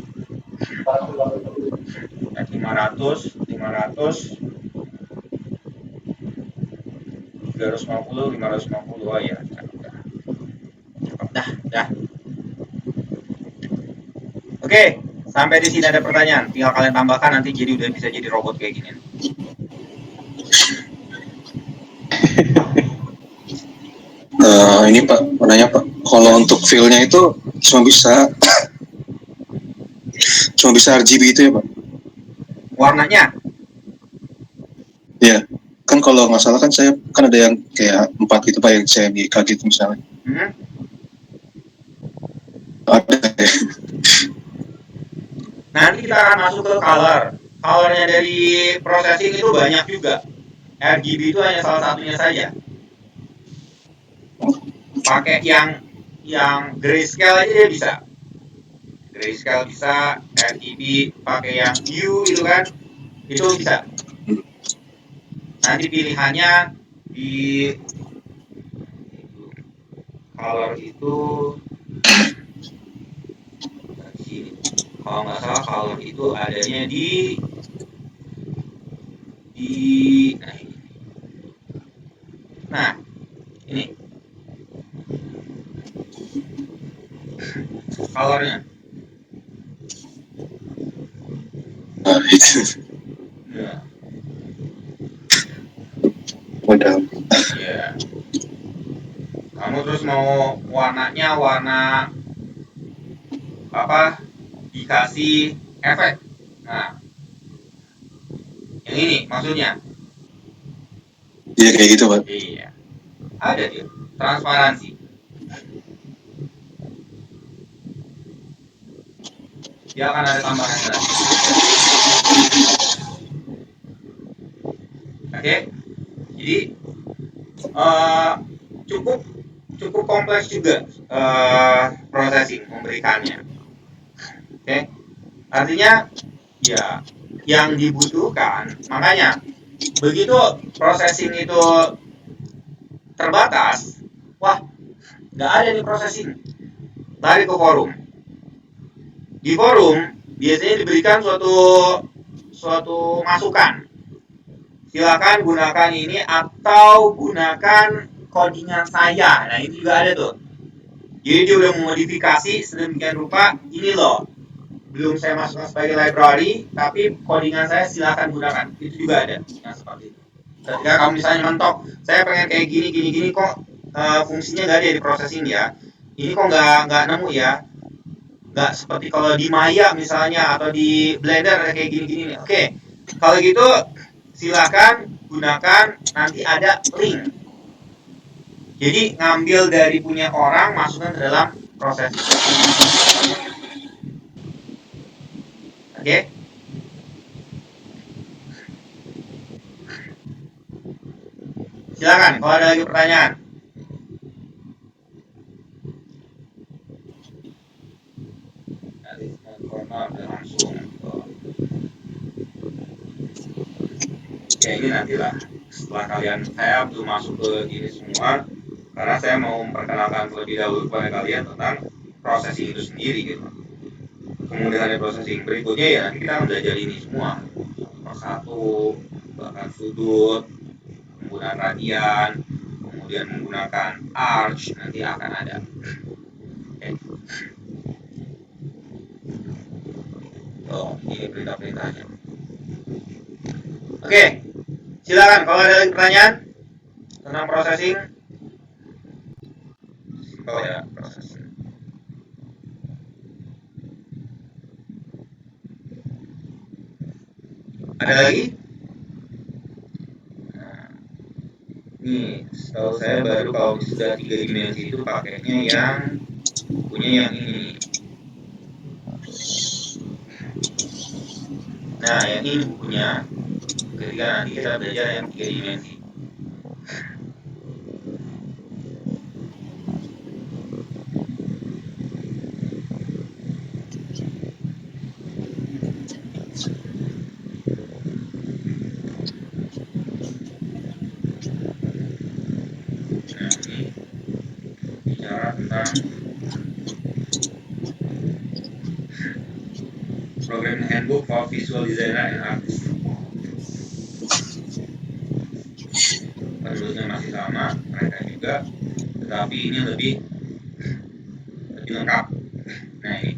500 350 550. Oh ya, cakep dah. Oke, sampai di sini ada pertanyaan, tinggal kalian tambahkan nanti jadi udah bisa jadi robot kayak gini. Ini Pak, mau nanya Pak, kalau untuk feel-nya itu cuma bisa RGB itu ya Pak? Warnanya? Ya, kan kalau nggak salah kan saya kan ada yang kayak 4 gitu Pak, yang CMYK gitu misalnya. Ada ya. Nanti kita akan masuk ke color. Colornya dari processing itu banyak juga. RGB itu hanya salah satunya saja. Pakai yang yang grayscale aja dia bisa. Grayscale bisa, RGB pakai yang hue itu kan, itu bisa. Nanti pilihannya di color itu sini. Kalau nggak salah color itu adanya di nah ini colornya. Nah, itu. Nah, Wadah. ya. Kamu terus mau warnanya warna apa? Dikasih efek. Nah, yang ini maksudnya. Iya kayak gitu Pak. Iya. Ada dia. Transparansi. Dia akan ada tambahan lagi. Oke. Jadi cukup kompleks juga processing memberikannya. Oke. Artinya ya yang dibutuhkan, makanya begitu processing itu terbatas, wah nggak ada nih processing, lari ke forum. Di forum biasanya diberikan suatu masukan, silakan gunakan ini atau gunakan codingan saya. Nah itu juga ada tuh, jadi dia udah memodifikasi sedemikian rupa, ini loh belum saya masukkan sebagai library, tapi codingan saya silakan gunakan. Itu juga ada yang seperti itu. Ketika kamu misalnya mentok, saya pengen kayak gini kok fungsinya nggak ada di processing ya. Ini kok nggak nemu ya. Nggak seperti kalau di Maya misalnya atau di Blender kayak gini. Oke, kalau gitu silakan gunakan, nanti ada link. Jadi ngambil dari punya orang, masukkan ke dalam proses. Oke. Silakan kalau ada lagi pertanyaan. Langsung. Ya ini nantilah setelah saya belum masuk ke ini semua, karena saya mau memperkenalkan terlebih dahulu kepada kalian tentang processing itu sendiri gitu. Kemudian ada processing berikutnya ya nanti kita akan belajar ini semua persatu, bahkan sudut, menggunakan radian, kemudian menggunakan arch, nanti akan ada. Oke. Oh, ini perintah-perintahnya. Oke, silakan kalau ada lagi pertanyaan tentang processing. Oh ya, processing. Ada lagi? Nah, nih, setahu saya baru kalau sudah 3 dimensi itu pakainya yang punya yang ini. Nah, yang ini bukunya. Ketika nanti kita belajar yang 3 dimensi. Nah, ini bicara tentang program handbook for visual designer and artist. Penulisnya masih sama, mereka juga, tetapi ini lebih lengkap. Nah ini,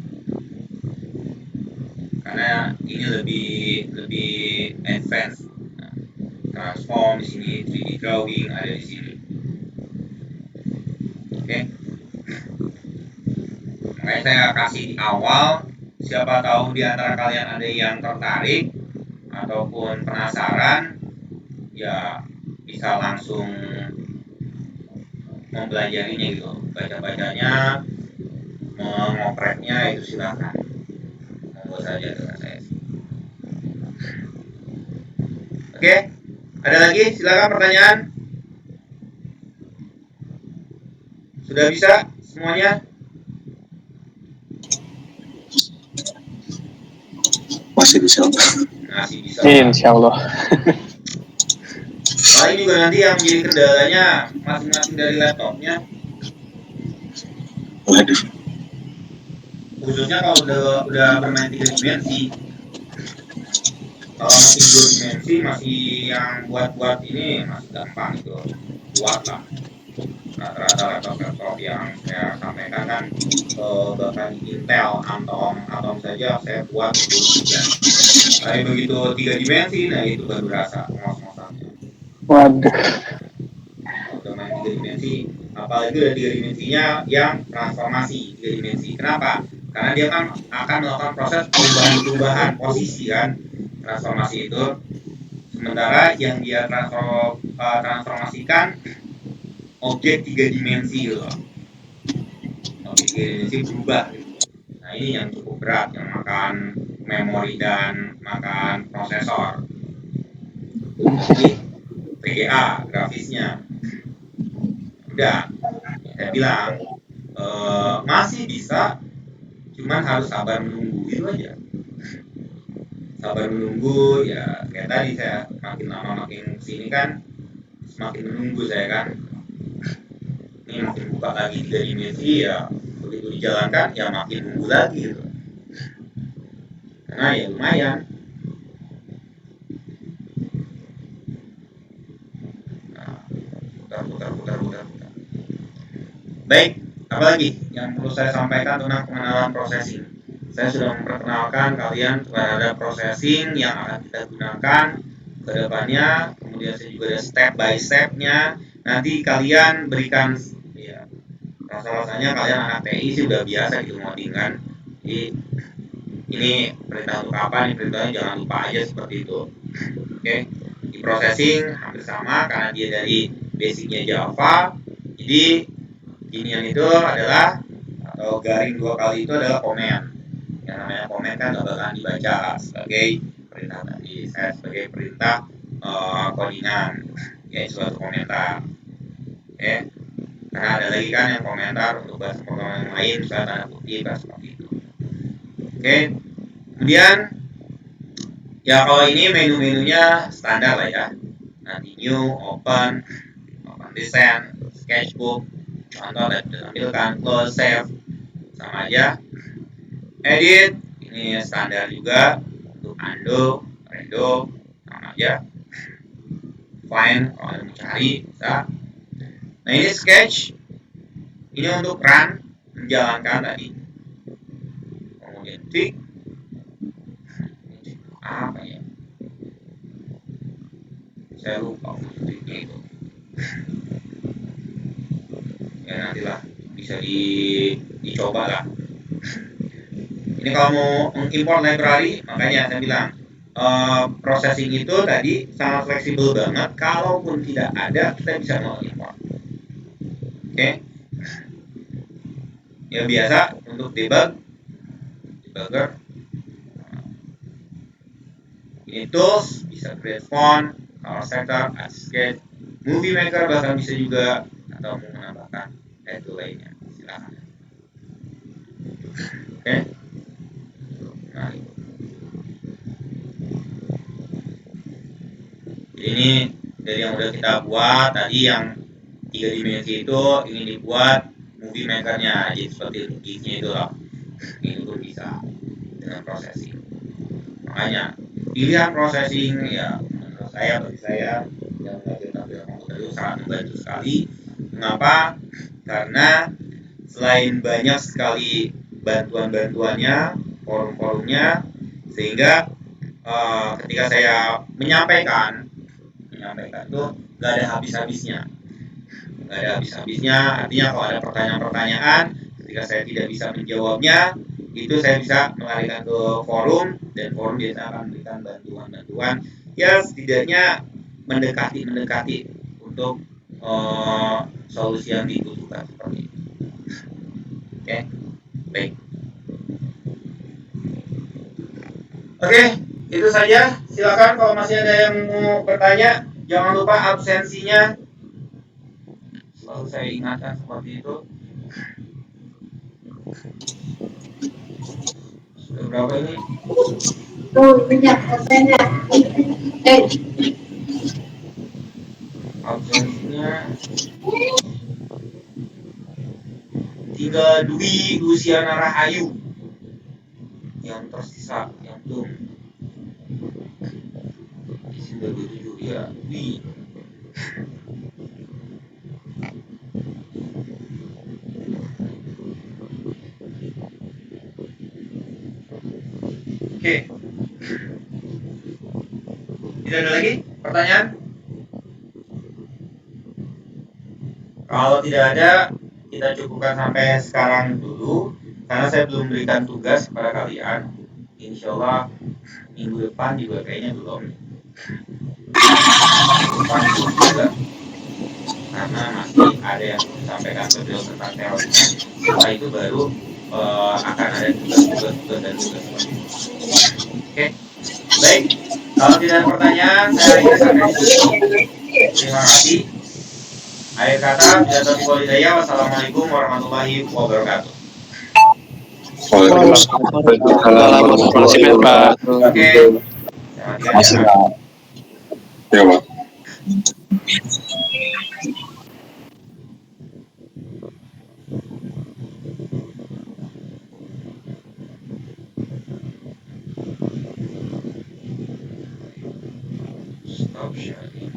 karena ini lebih advance. Nah, transform di sini, 3D drawing ada di sini. Oke. Makanya saya kasih di awal, siapa tahu di antara kalian ada yang tertarik ataupun penasaran, ya bisa langsung mempelajarinya gitu, baca-bacanya, mengopreknya itu silakan, monggo saja dengan saya. Oke, ada lagi? Silakan pertanyaan. Sudah bisa semuanya? Masih bisa. Masih bisa. Insya Allah. Paling juga nanti yang menjadi kendalanya masing-masing dari laptopnya. Waduh. Khususnya kalau udah bermain 3 dimensi. Kalau masih 2 dimensi, masih yang buat ini masih gampang itu, kuat lah. Rata-rata laptop-laptop yang saya sampaikan kan bahkan Intel Atom saja saya buat itu hujan. Tapi begitu 3 dimensi, nah itu baru rasa ngos-ngosannya. Waduh. Udah main 3 dimensi, apalagi udah 3 dimensinya yang transformasi 3 dimensi. Kenapa? Karena dia kan akan melakukan proses perubahan posisi kan, transformasi itu. Sementara yang dia transformasikan objek 3 dimensi gitu loh. Objek 3 dimensi berubah gitu. Nah ini yang cukup berat, yang makan memori dan makan prosesor. Jadi VGA grafisnya udah, saya bilang masih bisa, cuman harus sabar menunggu itu aja. Sabar menunggu ya, kayak tadi saya makin lama makin kesini kan semakin menunggu saya kan. Ini makin buka lagi 3 dimensi ya, begitu dijalankan ya makin nunggu lagi gitu. Karena ya lumayan. Nah, putar. Baik, apa lagi yang perlu saya sampaikan tentang pengenalan processing? Saya sudah memperkenalkan kalian terhadap processing yang akan kita gunakan ke depannya. Kemudian saya juga ada step by step-nya. Nanti kalian berikan ya, rasa-rasanya kalian anak TI sih udah biasa gitu ngoding kan. Jadi ini perintah untuk apa, ini perintahnya jangan lupa aja seperti itu. Oke, di processing hampir sama karena dia dari basicnya Java. Jadi inian itu adalah atau garing 2 kali itu adalah komen. Yang namanya komen kan gak bakalan dibaca sebagai perintah tadi. Saya sebagai perintah codingan, yaitu suatu komentar. Oke, karena ada lagi kan yang komentar untuk bahasa programan yang lain, misalnya tanda kutip seperti itu. Oke, kemudian ya kalau ini menu-menunya standar lah ya. Nanti new, open design, sketchbook, contoh tadi ditampilkan, close, save, sama aja. Edit, ini standar juga. Untuk undo, redo, sama aja. Find, kalau ada mencari, bisa. Nah ini sketch, ini untuk run, menjalankan tadi. Kemudian tick, apa ya? Saya lupa ticknya itu. Ya nantilah bisa dicoba lah. Ini kalau mau mengimport library, makanya saya bilang processing itu tadi sangat fleksibel banget. Kalaupun tidak ada, kita bisa mengimport. Oke. Ya biasa untuk debugger. Ini tools, bisa create font, color setup, add sketch, movie maker bahkan bisa juga, atau mau menambahkan itu lainnya. Silakan. Oke. Nah, ini dari yang udah kita buat tadi yang 3 dimensi itu ingin dibuat movie makernya, jadi seperti itu gignya itu loh. Ini pun bisa dengan processing. Makanya pilihan processing ya menurut saya, bagi saya yang belajar tampilan komputer itu sangat membantu sekali. Mengapa? Karena selain banyak sekali bantuan-bantuannya, forum-forumnya, sehingga ketika saya menyampaikan itu nggak ada habis-habisnya. Artinya kalau ada pertanyaan-pertanyaan ketika saya tidak bisa menjawabnya, itu saya bisa melarikan ke forum, dan forum biasa akan memberikan bantuan-bantuan ya setidaknya mendekati untuk solusi yang dibutuhkan seperti itu. Oke, baik. Oke, itu saja. Silakan kalau masih ada yang mau bertanya, jangan lupa absensinya. Selalu saya ingatkan seperti itu. Sudah berapa ini? Absensinya tinggal Dwi Luciana Rahayu yang tersisa, yang belum. Sudah 27 ya, Dwi. Oke. Tidak ada lagi pertanyaan? Kalau tidak ada, kita cukupkan sampai sekarang dulu, karena saya belum berikan tugas kepada kalian. Insya Allah minggu depan juga kayaknya belum. Depan belum juga, karena masih ada yang perlu disampaikan beliau tentang teorinya. Setelah itu baru akan ada tugas-tugas dan tugas seperti itu. Oke, baik. Kalau tidak ada pertanyaan, saya akhiri sampai di sini. Terima kasih. Akhir kata, bila taufiq wal hidayah. Wassalamualaikum warahmatullahi wabarakatuh. Waalaikumsalam warahmatullahi wabarakatuh. Oke. Terima kasih, Pak. Ya, Pak. Stop sharing.